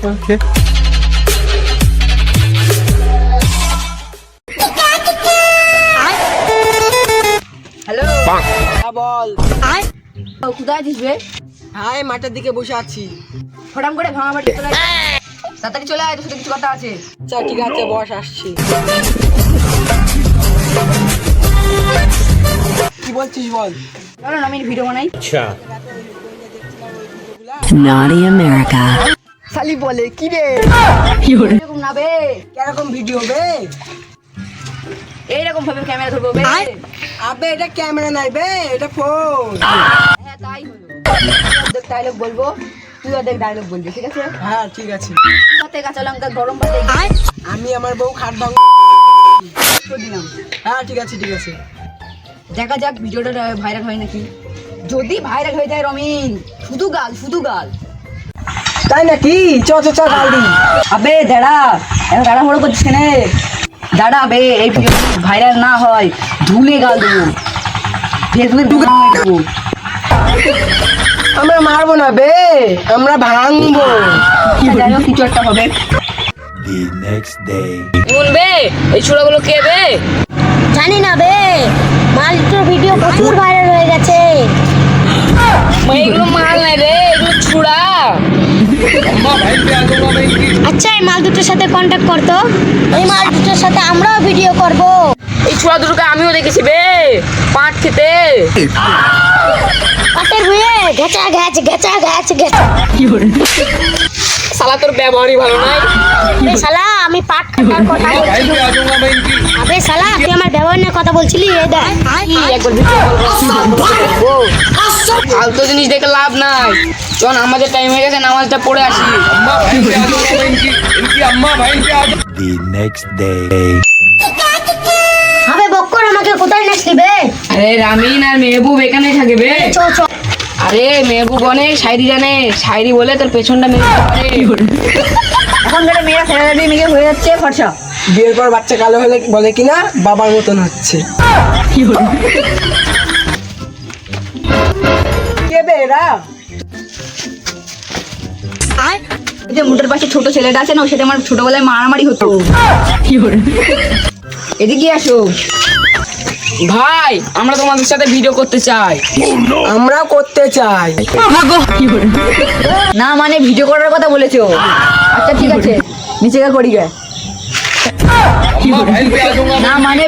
Okay. Hello হ্যাঁ বল। কোথায় আছিস রে? হ্যাঁ মাঠের দিকে বসে আছি। ফটাম করে ভাঙা বাড়ি চলে আয়। তাড়াতাড়ি চলে আয়, তোর সাথে কিছু কথা আছে। আচ্ছা ঠিক আছে বস, আসছি। কি বলছিস বল। চলো না, আমি ভিডিও বানাই। Naughty America. শালি বলে কি রে, এরকম না বে, কিরকম ভিডিও বে? এইরকম ভাবে ক্যামেরা ধরবো বে। আবে এটা ক্যামেরা নাই বে, এটা ফোন। হ্যাঁ তাই হলো। অর্ধেক ডায়লগ বলবো, তুই অর্ধেক ডায়লগ বলবি, ঠিক আছে? হ্যাঁ ঠিক আছে। সাথে কাঁচা লঙ্কা গরম পাতে আমি আমার বউ খাট ভাঙ দিলাম। হ্যাঁ ঠিক আছে ঠিক আছে। দেখা যাক ভিডিওটা ভাইরাল হয় নাকি। যদি ভাইরাল হয়ে যায় রমিন, শুধু গাল শুধু গাল। তাই নাকি? চ চ চ গাল দি। আবে দাঁড়া, এখন দাঁড়া বড় করছিস কেন? দাঁড়া বে, এই ভিডিও ভাইরাল না হয় ধুলে গাল দেবো, ফেসবুকে দেবো। আমরা মারবো না বে, আমরা ভাঙবো। যাই হোক কিছু একটা হবে। The next day. বলবে এই ছোড়াগুলো কে বে? জানি না বে, মালটোর ভিডিও প্রচুর ভাইরাল হয়ে গেছে। এগুলো মাল নাই রে, এগুলো ছুড়া। আচ্ছা এই মাল দুটোর সাথে কন্ট্যাক্ট করতো, এই মাল দুটোর সাথে আমরাও ভিডিও করব। এই ছোড়া দুটোকে আমিও দেখেছি বে, পাট খেতে। পাটের ভুঁয়ে ঘেচা ঘ্যাচ ঘেচা ঘ্যাচ ঘেচা। শালা তোর ব্যবহারই ভালো নাই। আবে শালা আমি পাট কাটার কথা বলছি। আবে শালা তুই আমার ব্যবহার নিয়ে কথা বলছিলি, এই দেখ। একবার ফালতু জিনিস দেখে লাভ নাই। চল আমাদের টাইম হয়ে গেছে, নামাজটা পড়ে আসি। The next day. আবে বক্কর আমাকে কোথায় নেসলি বে? আরে রামিন আর মেহবুব এখানেই থাকে বে। চ চ। আরে মেহবুব অনেক শায়রি জানে, শায়রি বলে তোর পেছনটা মেরে দিতে পারে। এখন ধরে মেয়েরা ছেলেদের মেয়ে হয়ে যাচ্ছে ফর্সা। বিয়ের পর বাচ্চা কালো হলে বলে কিনা বাবার মতন হচ্ছে। কে বে এরা? এই যে মোটর পাশে ছোট ছেলেটা আছে না, ওর সাথে আমার ছোটবেলায় মারামারি হতো। এদিকে আসো ভাই, আমরা তোমাদের সাথে ভিডিও করতে চাই। আমরাও করতে চাই। না মানে ভিডিও করার কথা বলেছো। আচ্ছা ঠিক আছে, নিচে গিয়ে করি গে। না মানে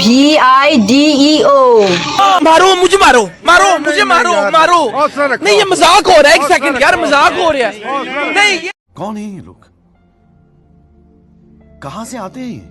VIDEO। मारो मुझे मारो मारो मुझे मारो मारो नहीं ये मजाक हो रहा है एक सेकंड यार मजाक हो रहा है नहीं कौन है ये लोग? कहां से आते हैं ये?